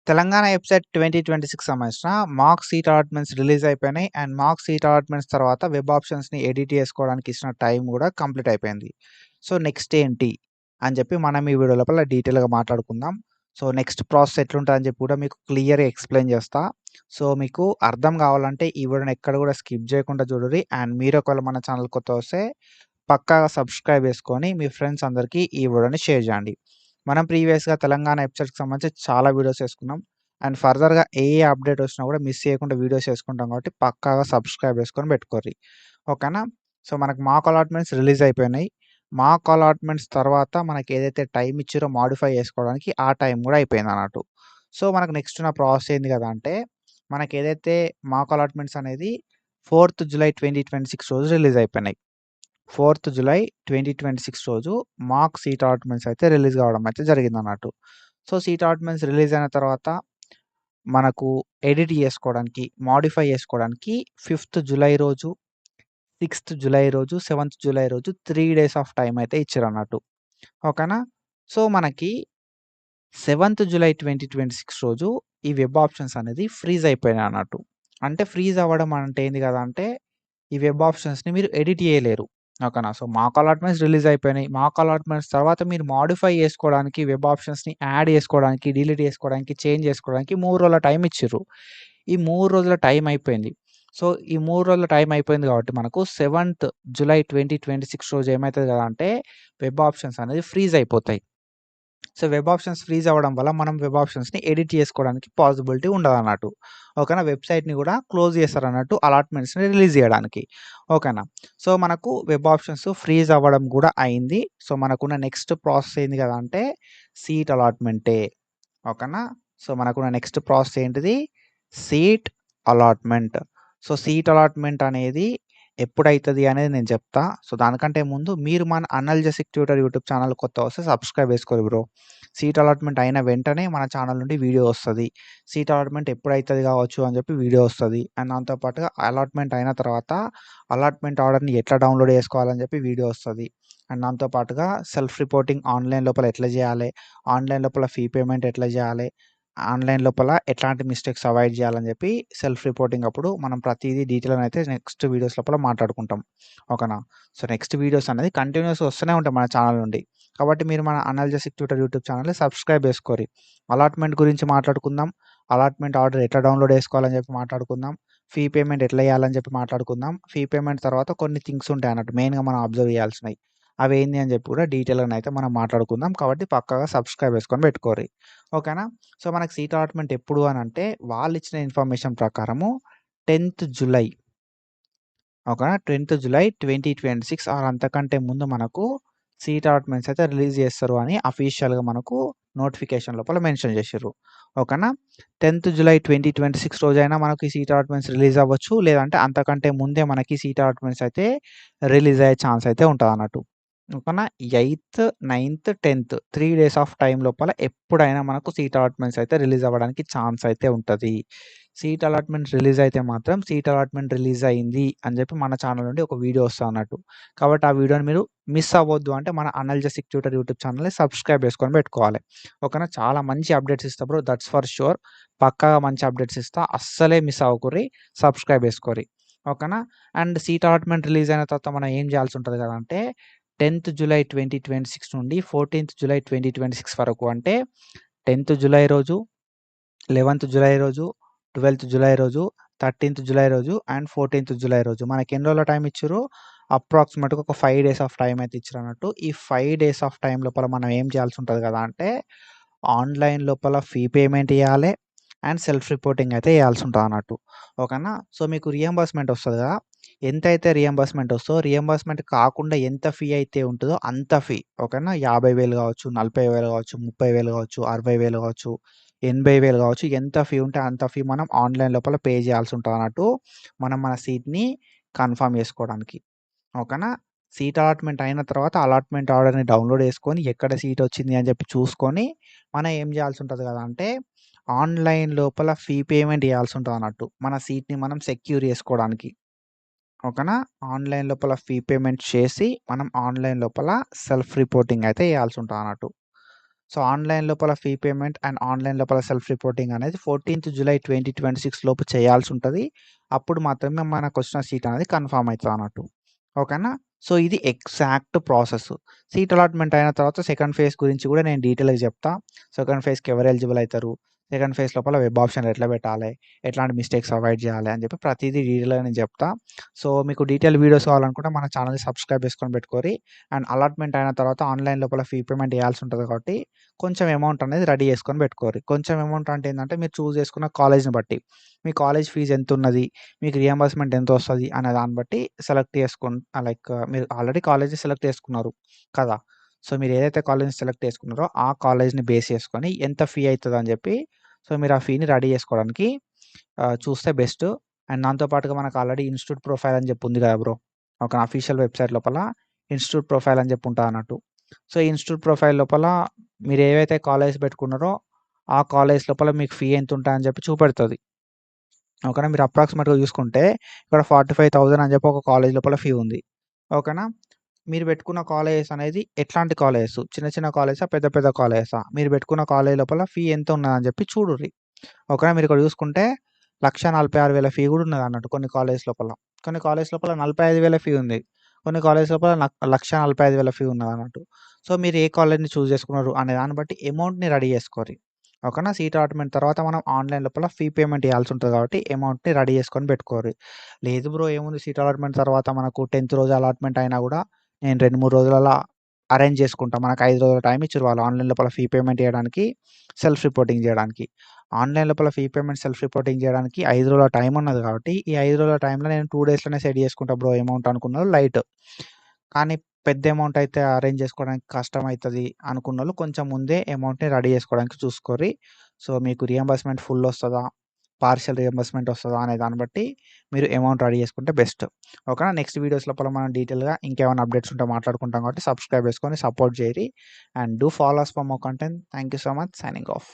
Telangana website 2026 సంబంధించిన మాక్ seat allotments release అయిపోయినాయి. And mock seat allotments తర్వాత వెబ్ ఆప్షన్స్‌ని ఎడిట్ చేసుకోవడానికి ఇచ్చిన టైం గూడా కంప్లీట్ అయిపోయింది. సో, నెక్స్ట్ ఏంటి అని చెప్పి మనం ఈ వీడియో లోపల డీటెయిల్‌గా మాట్లాడుకుందాం. సో, నెక్స్ట్ ప్రాసెస్ ఎట్లుంటదని చెప్పి కూడా మీకు క్లియర్‌గా ఎక్స్‌ప్లెయిన్ చేస్తా. సో, మీకు అర్థం కావాలంటే ఈ వీడియోని ఎక్కడ కూడా స్కిప్ చేయకుండా చూడుర్రి. అండ్ మీరు ఒకవేళ మన ఛానల్ కొత్తగా వస్తే పక్కాగా సబ్స్క్రైబ్ చేసుకొని మీ ఫ్రెండ్స్ అందరికీ ఈ వీడియోని షేర్ చేయండి. మనం ప్రీవియస్‌గా తెలంగాణ వెబ్‌సైట్‌కి సంబంధించి చాలా వీడియోస్ చేసుకున్నాం. అండ్ ఫర్దర్‌గా ఏ అప్డేట్ వచ్చినా కూడా మిస్ చేయకుండా వీడియోస్ చేసుకుంటాం కాబట్టి పక్కాగా సబ్స్క్రైబ్ చేసుకొని పెట్టుకోర్రి. ఓకేనా? సో, మనకు మాక్ అలాట్‌మెంట్స్ రిలీజ్ అయిపోయినాయి. మాక్ అలాట్‌మెంట్స్ తర్వాత మనకి ఏదైతే టైమ్ ఇచ్చిర్రో మోడిఫై చేసుకోవడానికి ఆ టైం కూడా అయిపోయిందన్నట్టు. సో, మనకు నెక్స్ట్ ఉన్న ప్రాసెస్ ఏంది కదా అంటే మనకేదైతే మాక్ అలాట్‌మెంట్స్ అనేది 4థ్ జులై 2026 రోజు రిలీజ్ అయిపోయినాయి. 4థ్ జులై 2026 రోజు మాక్ సీట్ అలాట్‌మెంట్స్ అయితే రిలీజ్ కావడం అయితే జరిగిందన్నట్టు. సో, సీట్ అలాట్‌మెంట్స్ రిలీజ్ అయిన తర్వాత మనకు ఎడిట్ చేసుకోవడానికి, మోడిఫై చేసుకోవడానికి 5థ్ జులై రోజు, 6థ్ జులై రోజు, 7థ్ జులై రోజు 3 డేస్ ఆఫ్ టైమ్ అయితే ఇచ్చిరన్నట్టు. ఓకేనా? సో, మనకి 7థ్ జులై 2026 రోజు ఈ వెబ్ ఆప్షన్స్ అనేది ఫ్రీజ్ అయిపోయినాయన్నట్టు. అంటే ఫ్రీజ్ అవ్వడం అంటే ఏంది కదా అంటే ఈ వెబ్ ఆప్షన్స్‌ని మీరు ఎడిట్ చేయలేరు. ఓకేనా? సో, మాక్ అలాట్‌మెంట్స్ రిలీజ్ అయిపోయినాయి. మాక్ అలాట్‌మెంట్స్ తర్వాత మీరు మోడిఫై చేసుకోవడానికి వెబ్ ఆప్షన్స్‌ని యాడ్ చేసుకోవడానికి, డిలీట్ చేసుకోవడానికి, చేంజ్ చేసుకోవడానికి 3 రోజుల టైం ఇచ్చిర్రు. ఈ 3 రోజుల టైం అయిపోయింది. సో, ఈ 3 రోజుల టైం అయిపోయింది కాబట్టి మనకు 7థ్ జులై 2026 రోజు ఏమైతది కదా అంటే వెబ్ ఆప్షన్స్ అనేది ఫ్రీజ్ అయిపోతాయి. సో, వెబ్ ఆప్షన్స్ ఫ్రీజ్ అవ్వడం వల్ల మనం వెబ్ ఆప్షన్స్‌ని ఎడిట్ చేసుకోవడానికి పాసిబిలిటీ ఉండదన్నట్టు. ఓకేనా? వెబ్‌సైట్‌ని కూడా క్లోజ్ చేస్తారన్నట్టు అలాట్‌మెంట్స్‌ని రిలీజ్ చేయడానికి. ఓకేనా? సో, మనకు వెబ్ ఆప్షన్స్ ఫ్రీజ్ అవ్వడం కూడా అయింది. సో, మనకున్న నెక్స్ట్ ప్రాసెస్ ఏంది కదా అంటే సీట్ అలాట్‌మెంటే. ఓకేనా? సో, మనకున్న నెక్స్ట్ ప్రాసెస్ ఏంటిది? Seat allotment. So, seat allotment అనేది ఎప్పుడైతది అనేది నేను చెప్తా. సో, దానికంటే ముందు మీరు మన అనాల్జెసిక్ ట్యూటర్ యూట్యూబ్ ఛానల్ కొత్తగా వస్తే సబ్స్క్రైబ్ చేసుకోండి బ్రో. సీట్ అలాట్‌మెంట్ అయిన వెంటనే మన ఛానల్ నుండి వీడియో వస్తది. సీట్ అలాట్‌మెంట్ ఎప్పుడైతది కావచ్చు అని చెప్పి వీడియో వస్తది. అండ్ దాంతో పాటుగా అలాట్‌మెంట్ అయిన తర్వాత అలాట్‌మెంట్ ఆర్డర్‌ని ఎట్లా డౌన్‌లోడ్ చేసుకోవాలని చెప్పి వీడియో వస్తది. అండ్ దాంతో పాటుగా సెల్ఫ్ రిపోర్టింగ్ ఆన్‌లైన్ లోపల ఎట్లా చేయాలి? ఆన్‌లైన్ లోపల ఫీ పేమెంట్ ఎట్లా చేయాలి? ఆన్‌లైన్ లోపల ఎట్లాంటి మిస్టేక్స్ అవాయిడ్ చేయాలని చెప్పి సెల్ఫ్ రిపోర్టింగ్ అప్పుడు మనం ప్రతీదీ డీటెయిల్‌గా అయితే నెక్స్ట్ వీడియోస్ లోపల మాట్లాడుకుంటాం. ఓకేనా? సో, నెక్స్ట్ వీడియోస్ అనేది కంటిన్యూయస్‌గా వస్తూనే ఉంటాయి మన ఛానల్ నుండి. కాబట్టి మీరు మన అనాల్జెసిక్ ట్యూటర్ యూట్యూబ్ ఛానల్‌ని సబ్స్క్రైబ్ చేసుకోర్రి. అలాట్‌మెంట్ గురించి మాట్లాడుకుందాం. అలాట్‌మెంట్ ఆర్డర్ ఎట్లా డౌన్‌లోడ్ చేసుకోవాలని చెప్పి మాట్లాడుకుందాం. ఫీ పేమెంట్ ఎట్లా చేయాలని చెప్పి మాట్లాడుకుందాం. ఫీ పేమెంట్ తర్వాత కొన్ని థింగ్స్ ఉంటాయన్నట్టు మెయిన్‌గా మనం అబ్జర్వ్ చేయాల్సినయి. అవేంది అని చెప్పి కూడా డీటెయిల్‌గానైతే మనం మాట్లాడుకుందాం. కాబట్టి పక్కాగా సబ్స్క్రైబ్ చేసుకొని పెట్టుకోర్రి. ఓకేనా? సో, మనకు సీట్ అలాట్‌మెంట్ ఎప్పుడు అనంటే వాళ్ళిచ్చిన ఇన్ఫర్మేషన్ ప్రకారము 10థ్ జులై. ఓకేనా? 10థ్ జులై 2026 ఆర్ అంతకంటే ముందు మనకు సీట్ అలాట్‌మెంట్స్ అయితే రిలీజ్ చేస్తారు అని అఫీషియల్‌గా మనకు నోటిఫికేషన్ లోపల మెన్షన్ చేషిర్రు. ఓకేనా? 10థ్ జులై 2026 రోజైనా మనకి సీట్ అలాట్‌మెంట్స్ రిలీజ్ అవ్వచ్చు. లేదంటే అంతకంటే ముందే మనకి సీట్ అలాట్‌మెంట్స్ అయితే రిలీజ్ అయ్యే ఛాన్స్ అయితే ఉంటదన్నట్టు. ఓకేనా? 8థ్, 9థ్, 10థ్ 3 డేస్ ఆఫ్ టైమ్ లోపల ఎప్పుడైనా మనకు సీట్ అలాట్‌మెంట్స్ అయితే రిలీజ్ అవ్వడానికి ఛాన్స్ అయితే ఉంటది. సీట్ అలాట్‌మెంట్ రిలీజ్ అయితే మాత్రం సీట్ అలాట్‌మెంట్ రిలీజ్ అయింది అని చెప్పి మన ఛానల్ నుండి ఒక వీడియో వస్తదన్నట్టు. కాబట్టి ఆ వీడియోని మీరు మిస్ అవ్వద్దు అంటే మన అనాల్జెసిక్ ట్యూటర్ యూట్యూబ్ ఛానల్‌ని సబ్స్క్రైబ్ చేసుకొని పెట్టుకోవాలి. ఓకేనా? చాలా మంచి అప్డేట్స్ ఇస్తా బ్రో. That's for sure. పక్కాగా మంచి అప్డేట్స్ ఇస్తా. అస్సలే మిస్ అవ్వకుర్రి. సబ్స్క్రైబ్ చేసుకోర్రి. ఓకేనా? అండ్ సీట్ అలాట్‌మెంట్ రిలీజ్ అయిన తర్వాత మనం ఏం చేయాల్సి ఉంటది కదా అంటే 10థ్ జులై 2026 నుండి 14థ్ జులై 2026 వరకు అంటే 10థ్ జులై రోజు, 11థ్ జులై రోజు, 12థ్ జులై రోజు, 13థ్ జులై రోజు అండ్ 14థ్ జులై రోజు. మనకెన్ని రోజుల టైమ్ ఇచ్చిర్రు? అప్రాక్సిమేట్‌గా ఒక 5 డేస్ ఆఫ్ టైమ్ అయితే ఇచ్చిరన్నట్టు. ఈ 5 డేస్ ఆఫ్ టైమ్ లోపల మనం ఏం చేయాల్సి ఉంటది కదా అంటే ఆన్‌లైన్ లోపల ఫీ పేమెంట్ ఇయ్యాలే అండ్ సెల్ఫ్ రిపోర్టింగ్ అయితే చేయాల్సి ఉంటదన్నట్టు. ఓకేనా? సో, మీకు రియంబర్స్‌మెంట్ వస్తది కదా! ఎంతైతే రియంబర్స్‌మెంట్ వస్తదో రియంబర్స్‌మెంట్ కాకుండా ఎంత ఫీ అయితే ఉంటదో అంత ఫీ. ఓకేనా? 50,000 కావచ్చు, 40,000 కావచ్చు, 30,000 కావచ్చు, 60,000 కావచ్చు, 80,000 కావచ్చు. ఎంత ఫీ ఉంటే అంత ఫీ మనం ఆన్‌లైన్ లోపల పే చేయాల్సి ఉంటదన్నట్టు. మనం మన సీట్‌ని కన్ఫర్మ్ చేసుకోవడానికి. ఓకేనా? సీట్ అలాట్‌మెంట్ అయిన తర్వాత అలాట్‌మెంట్ ఆర్డర్‌ని డౌన్‌లోడ్ చేసుకొని ఎక్కడ సీట్ వచ్చింది అని చెప్పి చూసుకొని మనం ఏం చేయాల్సి ఉంటది కదా అంటే ఆన్‌లైన్ లోపల ఫీ పేమెంట్ చేయాల్సి ఉంటదన్నట్టు. మన సీట్‌ని మనం సెక్యూర్ చేసుకోవడానికి. ఓకేనా? ఆన్‌లైన్ లోపల ఫీ పేమెంట్ చేసి మనం ఆన్‌లైన్ లోపల సెల్ఫ్ రిపోర్టింగ్ అయితే చేయాల్సి ఉంటదన్నట్టు. సో, ఆన్‌లైన్ లోపల ఫీ పేమెంట్ అండ్ ఆన్‌లైన్ లోపల సెల్ఫ్ రిపోర్టింగ్ అనేది 14థ్ జులై 2026 లోపు చేయాల్సుంటది. అప్పుడు మాత్రమే మనకొచ్చిన సీట్ అనేది కన్ఫర్మ్ అయితదన్నట్టు. ఓకేనా? సో, ఇది ఎగ్జాక్ట్ ప్రాసెస్. సీట్ అలాట్‌మెంట్ అయిన తర్వాత సెకండ్ ఫేజ్ గురించి గూడా నేను డీటెయిల్‌గా చెప్తా. సెకండ్ ఫేజ్‌కి ఎవరు ఎలిజిబుల్ అయితరు? సెకండ్ ఫేజ్ లోపల వెబ్ ఆప్షన్‌లు ఎట్లా పెట్టాలే? ఎట్లాంటి మిస్టేక్స్ అవాయిడ్ జేయాలి? అని చెప్పి ప్రతీదీ డీటెయిల్‌గా నేను చెప్తా. సో, మీకు డీటెయిల్ వీడియోస్ కావాలనుకుంటే మన ఛానెల్‌ని సబ్స్క్రైబ్ చేసుకొని పెట్టుకోరి. అండ్ అలాట్‌మెంట్ అయిన తర్వాత ఆన్‌లైన్ లోపల ఫీ పేమెంట్ చేయాల్సి ఉంటది కాబట్టి కొంచెం అమౌంట్ అనేది రెడీ చేసుకొని పెట్టుకోరి. కొంచెం అమౌంట్ అంటే ఏందంటే మీరు చూజ్ చేసుకున్న కాలేజ్‌ని బట్టి. మీ కాలేజ్ ఫీజ్ ఎంతున్నది? మీకు రియంబర్స్‌మెంట్ ఎంతొస్తది? అనే దాన్ని బట్టి సెలెక్ట్ లైక్ మీరు ఆల్రెడీ కాలేజ్ సెలెక్ట్ చేసుకున్నారు కదా! సో, మీరు ఏదైతే కాలేజ్‌ని సెలెక్ట్ చేసుకున్నారో ఆ కాలేజ్‌ని బేస్ చేసుకొని ఎంత ఫీ అయితదని చెప్పి సో, మీరు ఆ ఫీని రెడీ చేసుకోవడానికి చూస్తే బెస్ట్. అండ్ దాంతో పాటుగా మనకు ఆల్రెడీ ఇన్‌స్టిట్యూట్ ప్రొఫైల్ అని చెప్పి ఉంది కదా బ్రో! ఒక అఫీషియల్ వెబ్‌సైట్ లోపల ఇన్‌స్టిట్యూట్ ప్రొఫైల్ అని చెప్పి ఉంటదన్నట్టు. సో, ఇన్‌స్టిట్యూట్ ప్రొఫైల్ లోపల మీరు ఏవైతే కాలేజ్ పెట్టుకున్నారో ఆ కాలేజ్ లోపల మీకు ఫీ ఎంతుంటదని చెప్పి చూపెడతది. ఓకేనా? మీరు అప్రాక్సిమేట్‌గా చూసుకుంటే ఇక్కడ 45,000 అని చెప్పి ఒక కాలేజ్ లోపల ఫీ ఉంది. ఓకేనా? మీరు పెట్టుకున్న కాలేజెస్ అనేది ఎట్లాంటి కాలేజెస్? చిన్న చిన్న కాలేజా? పెద్ద పెద్ద కాలేజెసా? మీరు పెట్టుకున్న కాలేజ్ లోపల ఫీ ఎంత ఉన్నదని చెప్పి చూడుర్రి. ఓకేనా? మీరిక్కడ చూసుకుంటే 1,46,000 ఫీ గూడా ఉన్నదన్నట్టు కొన్ని కాలేజ్ లోపల. కొన్ని కాలేజ్ లోపల 45,000 ఫీ ఉంది. కొన్ని కాలేజ్ లోపల 1,45,000 ఫీ ఉన్నదన్నట్టు. సో, మీరు ఏ కాలేజ్‌ని చూజ్ చేసుకున్నారు అనే దాన్ని బట్టి అమౌంట్‌ని రెడీ చేసుకోర్రి. ఓకేనా? సీట్ అలాట్‌మెంట్ తర్వాత మనం ఆన్‌లైన్ లోపల ఫీ పేమెంట్ చేయాల్సి ఉంటది కాబట్టి అమౌంట్‌ని రెడీ చేసుకొని పెట్టుకోర్రి. లేదు బ్రో ఏముంది సీట్ అలాట్‌మెంట్ తర్వాత మనకు 10థ్ రోజు అలాట్‌మెంట్ అయినా గూడా నేను 2, 3 రోజులల్ల అరేంజ్ చేసుకుంటా. మనకు 5 రోజుల టైమ్ ఇచ్చిర్రు వాళ్ళు ఆన్‌లైన్ లోపల ఫీ పేమెంట్ చేయడానికి, సెల్ఫ్ రిపోర్టింగ్ జేయడానికి. ఆన్‌లైన్ లోపల ఫీ పేమెంట్, సెల్ఫ్ రిపోర్టింగ్ జేయడానికి 5 రోజుల టైమ్ ఉన్నది కాబట్టి, ఈ 5 రోజుల టైమ్‌లో నేను 2 డేస్‌లోనే సెట్ చేసుకుంటా బ్రో అమౌంట్ అనుకున్నోళ్ళు లైట్. కానీ పెద్ద అమౌంట్ అయితే అరేంజ్ చేసుకోవడానికి కష్టమైతది అనుకున్నోళ్ళు కొంచెం ముందే అమౌంట్‌ని రెడీ చేసుకోవడానికి చూసుకోర్రి. సో, మీకు రియంబర్స్‌మెంట్ ఫుల్ ఒస్తదా? పార్షియల్ రియంబర్స్‌మెంట్ ఒస్తదా? అనే దాన్ని బట్టి మీరు అమౌంట్ రెడీ చేసుకుంటే బెస్ట్. ఓకేనా? నెక్స్ట్ వీడియోస్ లోపల మనం డీటెయిల్‌గా ఇంకేమైనా అప్డేట్స్ ఉంటే మాట్లాడుకుంటాం కాబట్టి సబ్స్క్రైబ్ చేసుకొని సపోర్ట్ జేయరి. And do follow us for more content. Thank you so much. Signing of.